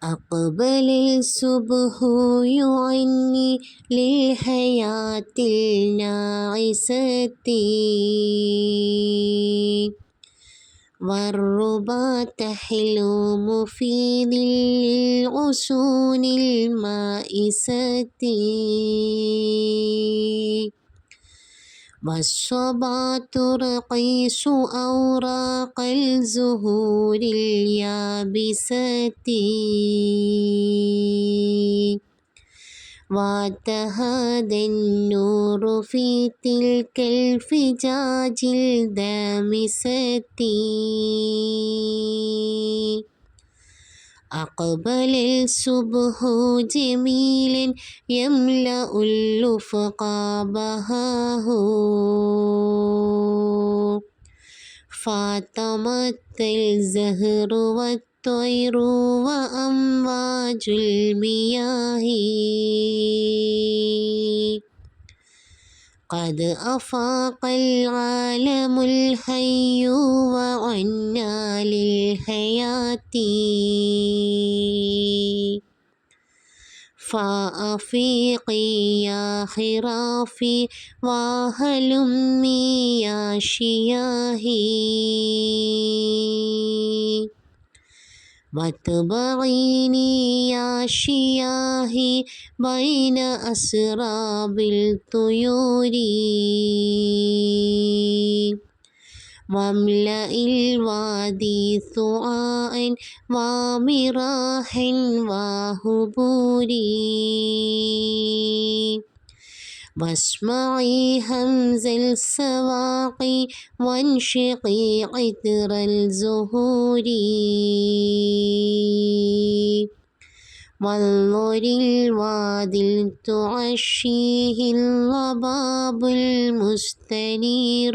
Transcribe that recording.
أقبل الصبح يعني للحياة الناعسة والربا تحلم في ظل الغصون المائسة والصبا ترقص أوراق الزهور اليابسة وتهادى النور في تلك الفجاج الدامسة أقبل الصبح جميل يملأ الأفق بهاه فاطمت الزهر والطير وأمواج المياه قد أفاق العالم الحي وعنا للحياة فأفيقي يا خرافي وهلمي يا شياهي واتبعيني يا شياهي بين أسراب الطيور واملأ الوادي ثعاء ومراح وهبور واسمعي همز السواقي وانشقي عطر الزهور وانظر الوادي تعشيه الضباب المستنير